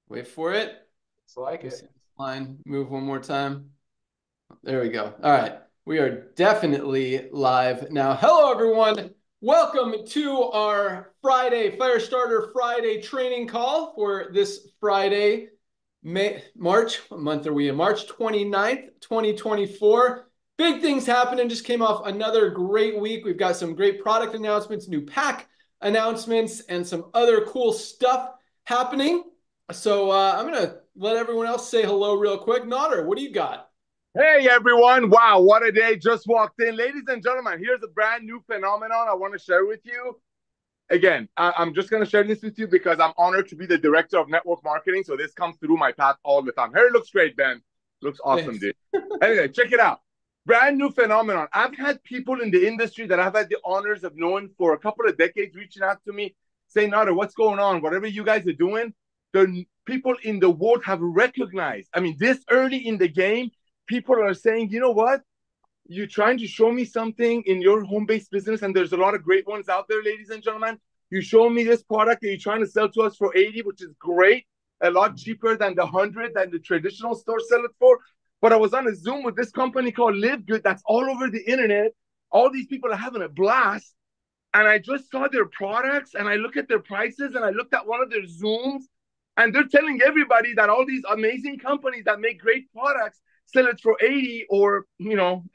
Wait for it. It's like it. Line, move one more time. There we go. All right. We are definitely live now. Hello, everyone. Welcome to our Friday, Firestarter Friday training call for this Friday, March. What month are we in? March 29th, 2024. Big things happening. Just came off another great week. We've got some great product announcements, new pack announcements, and some other cool stuff happening. So I'm going to let everyone else say hello real quick. Nodder, what do you got? Hey everyone, wow, what a day. Just walked in. Ladies and gentlemen, here's a brand new phenomenon I want to share with you. Again, I'm just going to share this with you because I'm honored to be the director of network marketing. So this comes through my path all the time. Hair looks great, Ben. Looks awesome, dude. Anyway, check it out. Brand new phenomenon. I've had people in the industry that I've had the honors of knowing for a couple of decades reaching out to me saying, Nada, what's going on? Whatever you guys are doing, the people in the world have recognized. I mean, this early in the game, people are saying, you know what? You're trying to show me something in your home-based business, and there's a lot of great ones out there, ladies and gentlemen. You show me this product that you're trying to sell to us for 80, which is great, a lot cheaper than the 100 that the traditional stores sell it for. But I was on a Zoom with this company called LiveGood that's all over the internet. All these people are having a blast. And I just saw their products, and I look at their prices, and I looked at one of their Zooms, and they're telling everybody that all these amazing companies that make great products sell it for 80 or,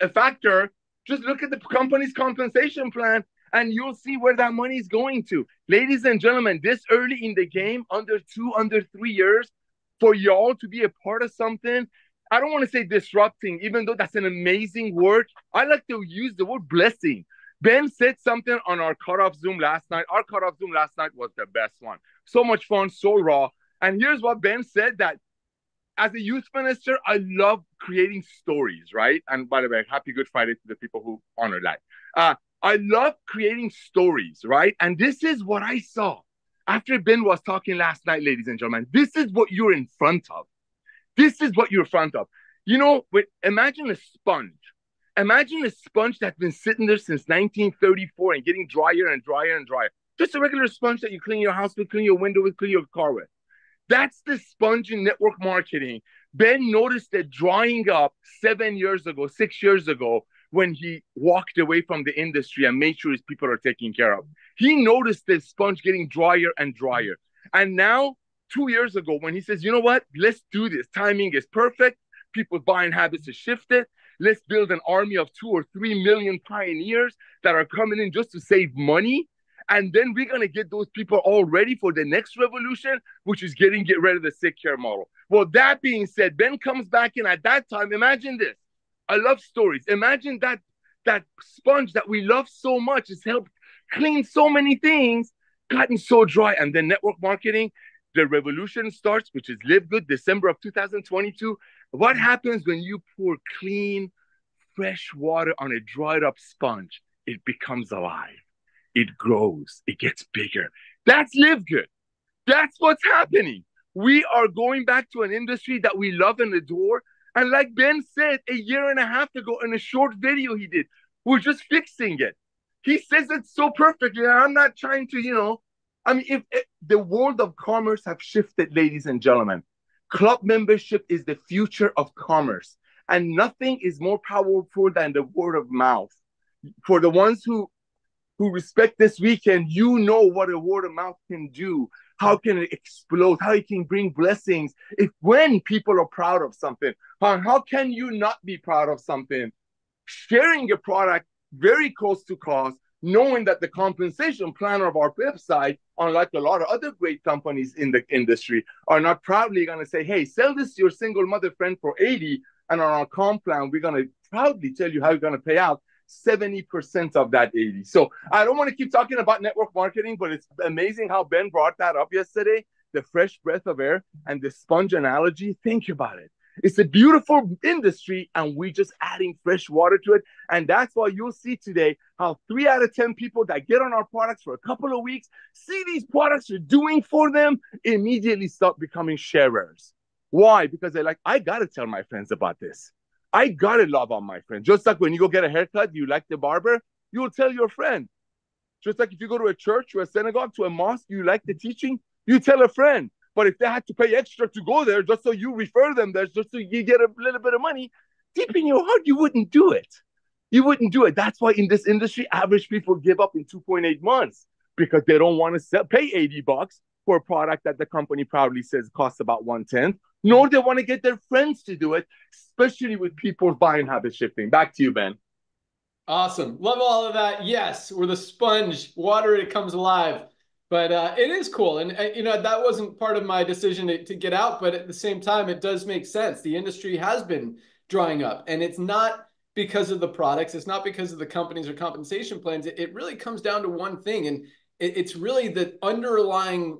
a factor. Just look at the company's compensation plan and you'll see where that money is going to. Ladies and gentlemen, this early in the game, under 3 years, for y'all to be a part of something, I don't want to say disrupting, even though that's an amazing word. I like to use the word blessing. Ben said something on our cutoff Zoom last night. Our cutoff Zoom last night was the best one. So much fun, so raw. And here's what Ben said, that as a youth minister, I love creating stories, right? And by the way, happy Good Friday to the people who honor that. I love creating stories, right? And this is what I saw after Ben was talking last night, ladies and gentlemen. This is what you're in front of. This is what you're in front of. Imagine a sponge. Imagine a sponge that's been sitting there since 1934 and getting drier and drier and drier. Just a regular sponge that you clean your house with, clean your window with, clean your car with. That's the sponge in network marketing. Ben noticed it drying up 7 years ago, 6 years ago, when he walked away from the industry and made sure his people are taken care of. He noticed the sponge getting drier and drier. And now, 2 years ago, when he says, you know what, let's do this. Timing is perfect. People's buying habits have shifted. Let's build an army of 2 or 3 million pioneers that are coming in just to save money. And then we're going to get those people all ready for the next revolution, which is get rid of the sick care model. Well, that being said, Ben comes back in at that time. Imagine this. I love stories. Imagine that sponge that we love so much has helped clean so many things, gotten so dry. And then network marketing, the revolution starts, which is LiveGood, December of 2022. What happens when you pour clean, fresh water on a dried up sponge? It becomes alive. It grows, it gets bigger. That's LiveGood. That's what's happening. We are going back to an industry that we love and adore. And like Ben said a year and a half ago in a short video he did, we're just fixing it. He says it so perfectly. And I'm not trying to, if the world of commerce have shifted, ladies and gentlemen. Club membership is the future of commerce. And nothing is more powerful than the word of mouth. For the ones who respect this weekend, you know what a word of mouth can do. How can it explode? How it can bring blessings when people are proud of something. How can you not be proud of something? Sharing your product very close to cost, knowing that the compensation plan of our website, unlike a lot of other great companies in the industry, are not proudly going to say, hey, sell this to your single mother friend for 80, and on our comp plan, we're going to proudly tell you how you're going to pay out 70% of that 80. So I don't want to keep talking about network marketing, but it's amazing how Ben brought that up yesterday, the fresh breath of air and the sponge analogy. Think about it. It's a beautiful industry, and we're just adding fresh water to it. And that's why you'll see today how 3 out of 10 people that get on our products for a couple of weeks, see these products are doing for them, immediately start becoming sharers. Why? Because they're like, I got to tell my friends about this. I got to love on my friend. Just like when you go get a haircut, you like the barber, you'll tell your friend. Just like if you go to a church or a synagogue, to a mosque, you like the teaching, you tell a friend. But if they had to pay extra to go there just so you refer them there, just so you get a little bit of money, deep in your heart, you wouldn't do it. You wouldn't do it. That's why in this industry, average people give up in 2.8 months because they don't want to pay $80 for a product that the company proudly says costs about 1/10, nor they want to get their friends to do it, especially with people's buying habits shifting. Back to you, Ben. Awesome. Love all of that. Yes, we're the sponge. Water it, it comes alive. But it is cool. And, you know, that wasn't part of my decision to get out. But at the same time, it does make sense. The industry has been drying up. And it's not because of the products. It's not because of the companies or compensation plans. It really comes down to one thing. And it's really the underlying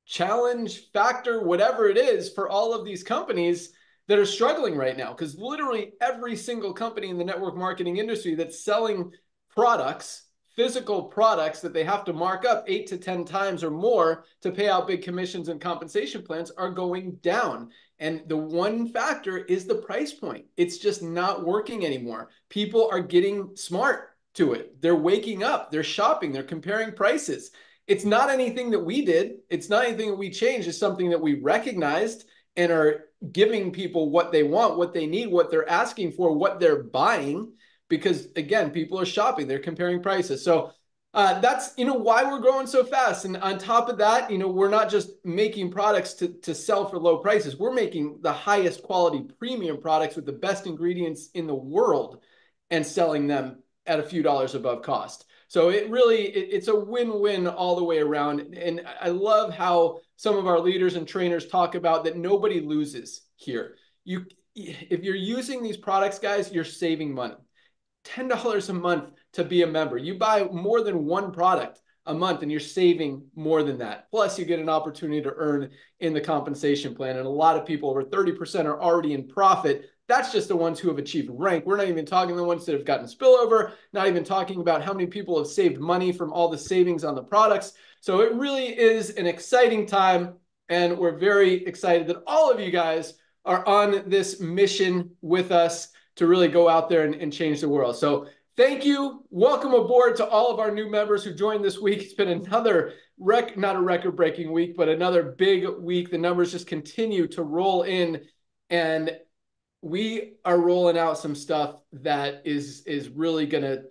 challenge factor, whatever it is, for all of these companies that are struggling right now. Because literally every single company in the network marketing industry that's selling products, physical products that they have to mark up 8 to 10 times or more to pay out big commissions and compensation plans are going down. And the one factor is the price point. It's just not working anymore. People are getting smart to it. They're waking up, they're shopping, they're comparing prices. It's not anything that we did. It's not anything that we changed. It's something that we recognized and are giving people what they want, what they need, what they're asking for, what they're buying. Because again, people are shopping, they're comparing prices. So that's, you know, why we're growing so fast. And on top of that, you know, we're not just making products to sell for low prices. We're making the highest quality premium products with the best ingredients in the world and selling them at a few dollars above cost. So it's a win-win all the way around. And I love how some of our leaders and trainers talk about that nobody loses here. If you're using these products, guys, you're saving money. $10 a month to be a member. You buy more than one product a month and you're saving more than that. Plus you get an opportunity to earn in the compensation plan. And a lot of people, over 30%, are already in profit. That's just the ones who have achieved rank. We're not even talking the ones that have gotten spillover, not even talking about how many people have saved money from all the savings on the products. So it really is an exciting time. And we're very excited that all of you guys are on this mission with us to really go out there and change the world. So thank you. Welcome aboard to all of our new members who joined this week. It's been another not a record-breaking week, but another big week. The numbers just continue to roll in, and we are rolling out some stuff that is really going to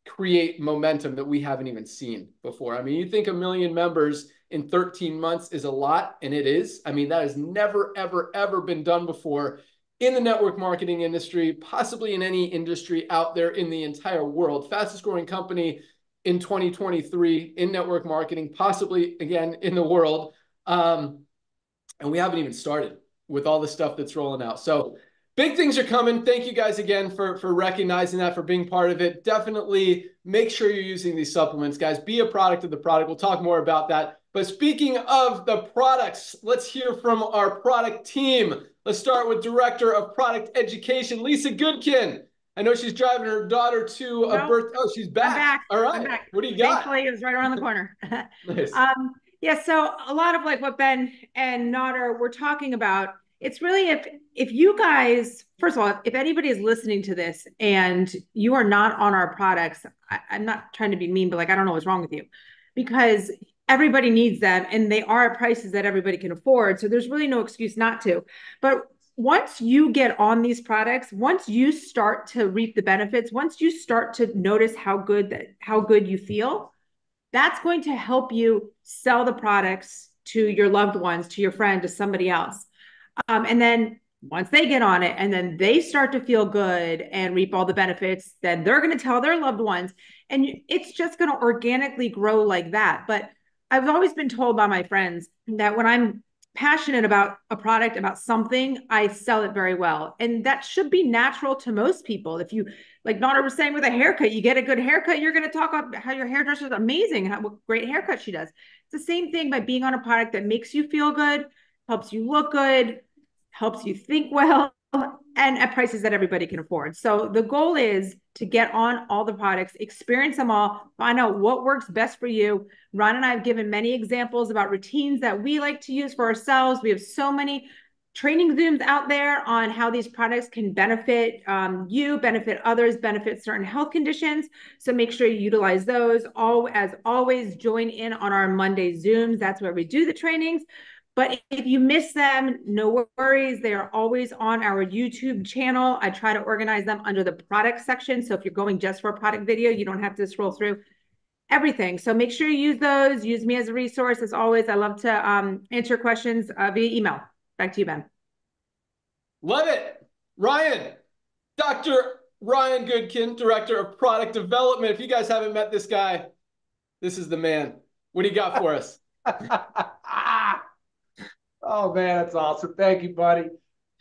create momentum that we haven't even seen before. I mean, you think 1 million members in 13 months is a lot, and it is. I mean, that has never, ever, ever been done before in the network marketing industry, possibly in any industry out there in the entire world. Fastest growing company in 2023 in network marketing, possibly again in the world. And we haven't even started with all the stuff that's rolling out. So big things are coming. Thank you guys again for recognizing that, for being part of it. Definitely make sure you're using these supplements, guys. Be a product of the product. We'll talk more about that. But speaking of the products, let's hear from our product team. Let's start with Director of Product Education, Lisa Goodkin. I know she's driving her daughter to a birth. Oh, she's back. I'm back. All right. I'm back. What do you got? Thankfully, it was right around the corner. Nice. Yeah, so a lot of like what Ben and Nader were talking about, it's really if you guys, first of all, if anybody is listening to this and you are not on our products, I'm not trying to be mean, but like, I don't know what's wrong with you, because everybody needs them and they are at prices that everybody can afford. So there's really no excuse not to. But once you get on these products, once you start to reap the benefits, once you start to notice how good you feel, that's going to help you sell the products to your loved ones, to your friend, to somebody else. And then once they get on it and then they start to feel good and reap all the benefits, then they're going to tell their loved ones, and it's just going to organically grow like that. But I've always been told by my friends that when I'm passionate about a product, about something, I sell it very well. And that should be natural to most people. If you, like Nader was saying with a haircut, you get a good haircut, you're going to talk about how your hairdresser is amazing, what great haircut she does. It's the same thing by being on a product that makes you feel good, helps you look good, helps you think well, and at prices that everybody can afford. So the goal is to get on all the products, experience them all, find out what works best for you. Ron and I have given many examples about routines that we like to use for ourselves. We have so many training Zooms out there on how these products can benefit you, benefit others, benefit certain health conditions. So make sure you utilize those. As always, join in on our Monday Zooms. That's where we do the trainings. But if you miss them, no worries. They are always on our YouTube channel. I try to organize them under the product section. So if you're going just for a product video, you don't have to scroll through everything. So make sure you use those. Use me as a resource. As always, I love to answer questions via email. Back to you, Ben. Love it. Ryan, Dr. Ryan Goodkin, Director of Product Development. If you guys haven't met this guy, this is the man. What do you got for us? Oh, man, that's awesome. Thank you, buddy.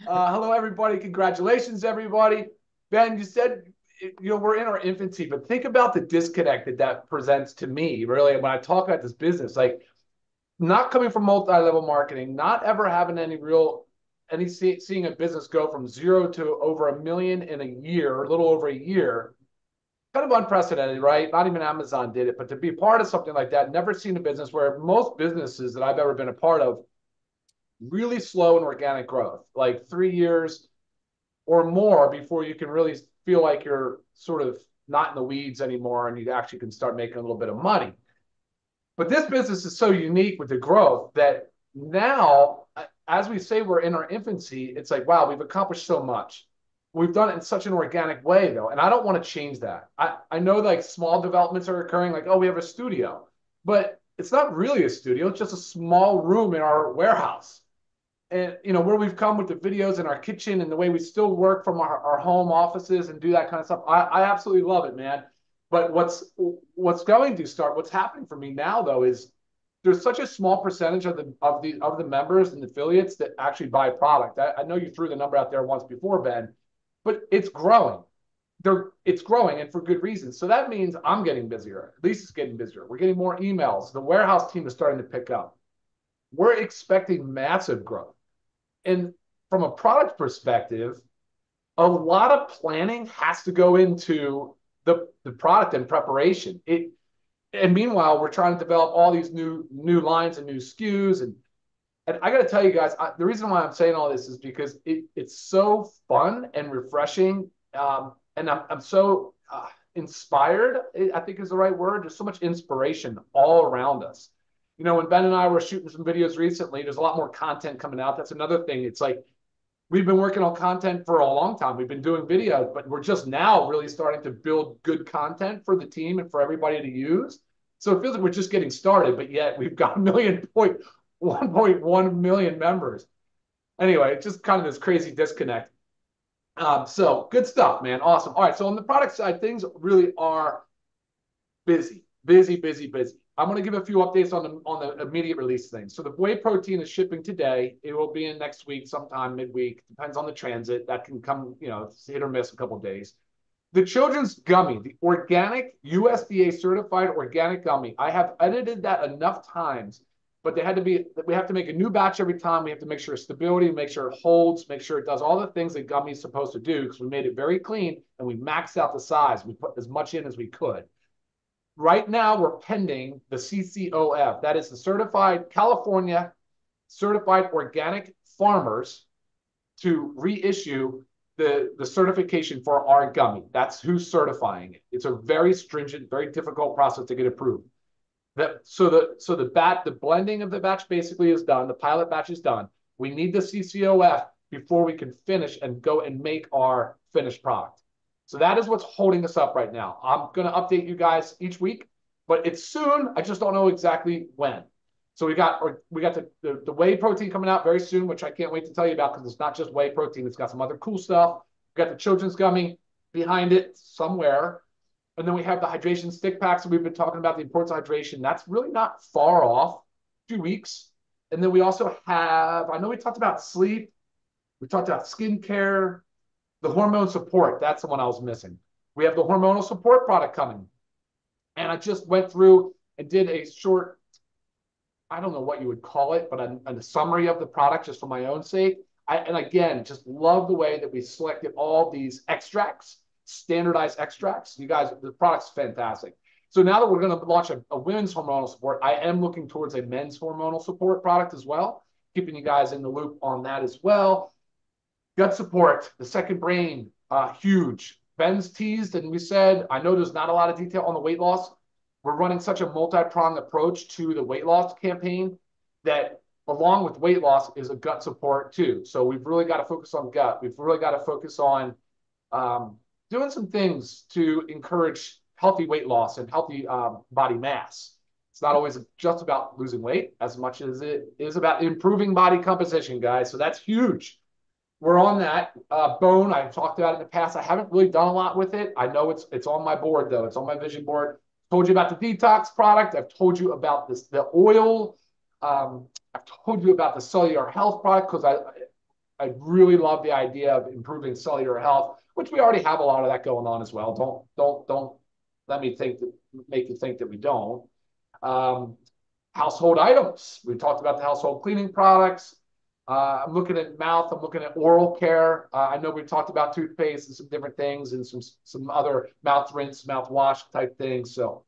Hello, everybody. Congratulations, everybody. Ben, you said, we're in our infancy, but think about the disconnect that presents to me, really, when I talk about this business. Like, not coming from multi-level marketing, not ever having seeing a business go from 0 to over $1 million in a year, a little over a year, kind of unprecedented, right? Not even Amazon did it, but to be part of something like that, never seen a business where most businesses that I've ever been a part of, really slow in organic growth, like 3 years or more before you can really feel like you're sort of not in the weeds anymore and you actually can start making a little bit of money. But this business is so unique with the growth that now, as we say, we're in our infancy. It's like, wow, we've accomplished so much. We've done it in such an organic way, though, and I don't want to change that. I know like small developments are occurring, like, oh, we have a studio, but it's not really a studio. It's just a small room in our warehouse. And, where we've come with the videos in our kitchen and the way we still work from our home offices and do that kind of stuff. I absolutely love it, man. But what's happening for me now, though, is there's such a small percentage of the members and affiliates that actually buy product. I know you threw the number out there once before, Ben, but it's growing. It's growing, and for good reason. So that means I'm getting busier. At least it's getting busier. We're getting more emails. The warehouse team is starting to pick up. We're expecting massive growth. And from a product perspective, a lot of planning has to go into the product and preparation. And meanwhile, we're trying to develop all these new lines and new SKUs. And I got to tell you guys, the reason why I'm saying all this is because it's so fun and refreshing. And I'm so inspired, I think is the right word. There's so much inspiration all around us. When Ben and I were shooting some videos recently, there's a lot more content coming out. That's another thing. It's like we've been working on content for a long time. We've been doing videos, but we're just now really starting to build good content for the team and for everybody to use. So it feels like we're just getting started, but yet we've got 1.1 million members. Anyway, it's just kind of this crazy disconnect. So good stuff, man. Awesome. All right. So on the product side, things really are busy. I'm going to give a few updates on the immediate release things. So the whey protein is shipping today. It will be in next week, sometime midweek. Depends on the transit. That can come, it's hit or miss a couple of days. The children's gummy, the organic USDA certified organic gummy. I have edited that enough times, but we have to make a new batch every time. We have to make sure stability, make sure it holds, make sure it does all the things that gummy is supposed to do, because we made it very clean and we maxed out the size. We put as much in as we could. Right now, we're pending the CCOF. That is the California Certified Organic Farmers to reissue the certification for our gummy. That's who's certifying it. It's a very stringent, very difficult process to get approved. So the blending of the batch basically is done. The pilot batch is done. We need the CCOF before we can finish and go and make our finished product. So that is what's holding us up right now. I'm going to update you guys each week, but it's soon. I just don't know exactly when. So we got the whey protein coming out very soon, which I can't wait to tell you about, because it's not just whey protein. It's got some other cool stuff. We got the children's gummy behind it somewhere. And then we have the hydration stick packs that we've been talking about, the importance of hydration. That's really not far off, 2 weeks. And then we also have, I know we talked about sleep. We talked about skincare. The hormone support, that's the one I was missing. We have the hormonal support product coming. And I just went through and did a short, I don't know what you would call it, but a summary of the product just for my own sake. And again, just love the way that we selected all these extracts, standardized extracts. You guys, the product's fantastic. So now that we're going to launch a women's hormonal support, I am looking towards a men's hormonal support product as well, keeping you guys in the loop on that as well. Gut support, the second brain, huge. Ben's teased, and we said, I know there's not a lot of detail on the weight loss. We're running such a multi-pronged approach to the weight loss campaign that along with weight loss is a gut support too. So we've really got to focus on gut. We've really got to focus on doing some things to encourage healthy weight loss and healthy body mass. It's not always just about losing weight as much as it is about improving body composition, guys. So that's huge. We're on that. Bone, I've talked about it in the past. I haven't really done a lot with it. I know it's on my board, though. It's on my vision board. Told you about the detox product. I've told you about the oil. I've told you about the cellular health product because I really love the idea of improving cellular health, which we already have a lot of that going on as well. Don't let me make you think that we don't. Household items. We talked about the household cleaning products. I'm looking at mouth. I'm looking at oral care. I know we talked about toothpaste and some different things and some other mouth rinse, mouthwash type things. So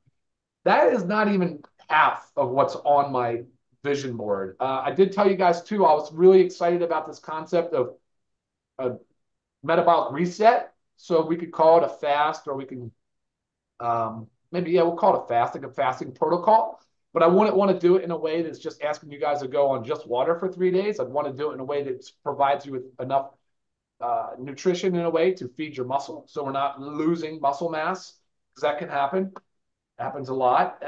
that is not even half of what's on my vision board. I did tell you guys too, I was really excited about this concept of a metabolic reset. So we could call it a fast, or we can we'll call it a fast, like a fasting protocol. But I wouldn't want to do it in a way that's just asking you guys to go on just water for 3 days. I'd want to do it in a way that provides you with enough nutrition in a way to feed your muscle, so we're not losing muscle mass, because that can happen. Happens a lot.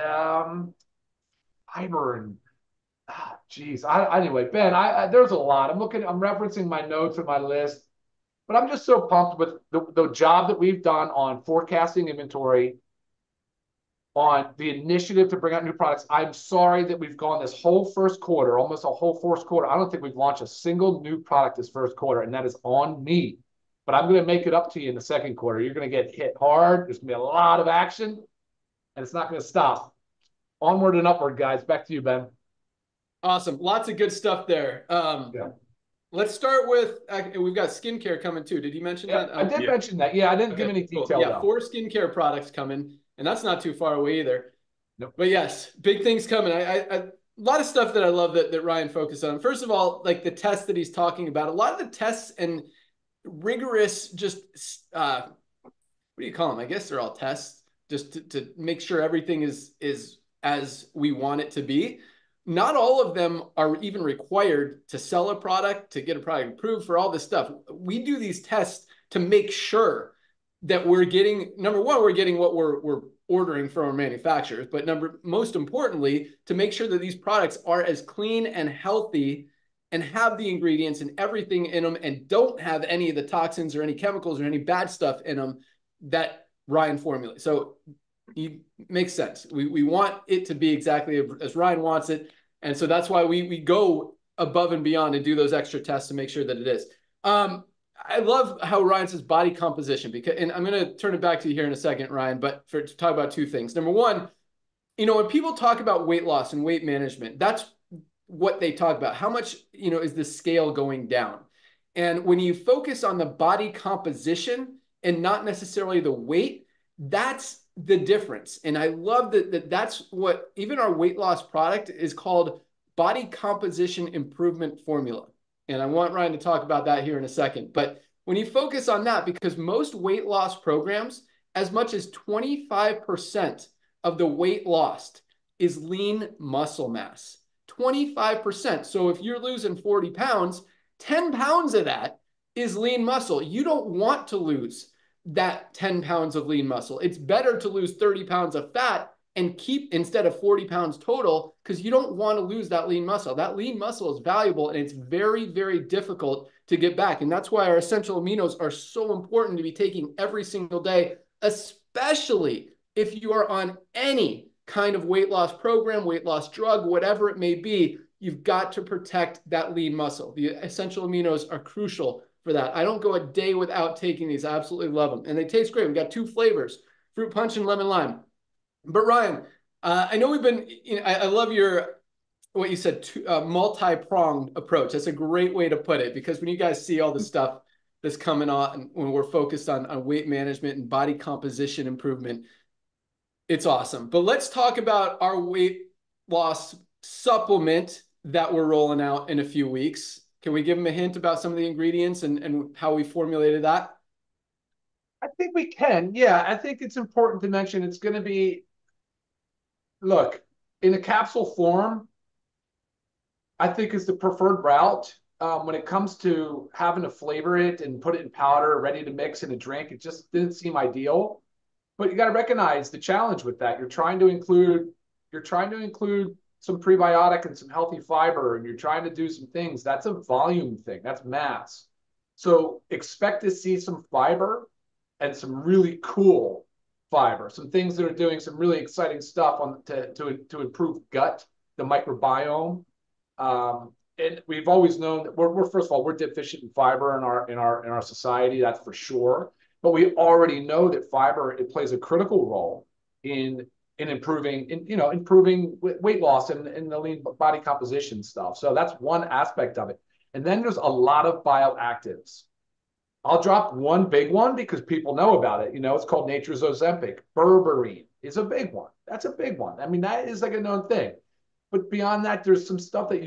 Fiber and anyway, Ben, there's a lot. I'm referencing my notes and my list, but I'm just so pumped with the job that we've done on forecasting inventory, on the initiative to bring out new products. I'm sorry that we've gone this whole first quarter, almost a whole fourth quarter. I don't think we've launched a single new product this first quarter, and that is on me. But I'm going to make it up to you in the second quarter. You're going to get hit hard. There's going to be a lot of action, and it's not going to stop. Onward and upward, guys. Back to you, Ben. Awesome. Lots of good stuff there. Let's start with, we've got skincare coming too. Did you mention that? I did mention that. Yeah, I didn't give any detail. Cool. Yeah, 4 skincare products coming, and that's not too far away either. Nope. But yes, big things coming. A lot of stuff that I love that Ryan focused on. First of all, like the tests that he's talking about, a lot of the tests and rigorous, just what do you call them? I guess they're all tests, just to make sure everything is as we want it to be. Not all of them are even required to sell a product, to get a product approved, for all this stuff. We do these tests to make sure that we're getting, number one, we're getting what we're ordering from our manufacturers, but most importantly, to make sure that these products are as clean and healthy and have the ingredients and everything in them and don't have any of the toxins or any chemicals or any bad stuff in them that Ryan formulated. So it makes sense. We want it to be exactly as Ryan wants it. And so that's why we go above and beyond and do those extra tests to make sure that it is. I love how Ryan says body composition, and I'm going to turn it back to you here in a second, Ryan, but to talk about 2 things. Number one, when people talk about weight loss and weight management, that's what they talk about. How much, is the scale going down? And when you focus on the body composition and not necessarily the weight, that's the difference. And I love that's what even our weight loss product is called, body composition improvement formula. And I want Ryan to talk about that here in a second. But when you focus on that, because most weight loss programs, as much as 25% of the weight lost is lean muscle mass. 25%. So if you're losing 40 pounds, 10 pounds of that is lean muscle. You don't want to lose that 10 pounds of lean muscle. It's better to lose 30 pounds of fat and keep instead of 40 pounds total, because you don't want to lose that lean muscle. That lean muscle is valuable, and it's very, very difficult to get back. And that's why our essential aminos are so important to be taking every single day, especially if you are on any kind of weight loss program, weight loss drug, whatever it may be. You've got to protect that lean muscle. The essential aminos are crucial for that. I don't go a day without taking these. I absolutely love them. And they taste great. We've got 2 flavors, fruit punch and lemon lime. But Ryan, I know we've been, I love what you said, multi-pronged approach. That's a great way to put it, because when you guys see all the stuff that's coming on, when we're focused on weight management and body composition improvement, it's awesome. But let's talk about our weight loss supplement that we're rolling out in a few weeks. Can we give them a hint about some of the ingredients and how we formulated that? I think we can. Yeah, I think it's important to mention it's going to be, look, in a capsule form, I think is the preferred route. When it comes to having to flavor it and put it in powder, ready to mix in a drink, it just didn't seem ideal. But you got to recognize the challenge with that. You're trying to include some prebiotic and some healthy fiber, and you're trying to do some things. That's a volume thing. That's mass. So expect to see some fiber and some really cool fiber, some things that are doing some really exciting stuff to improve gut, the microbiome. And we've always known that we're first of all, we're deficient in fiber in our society, that's for sure. But we already know that fiber, it plays a critical role in improving weight loss and the lean body composition stuff. So that's one aspect of it. And then there's a lot of bioactives. I'll drop one big one because people know about it. It's called nature's Ozempic. Berberine is a big one. That's a big one. I mean, that is like a known thing. But beyond that, there's some stuff that you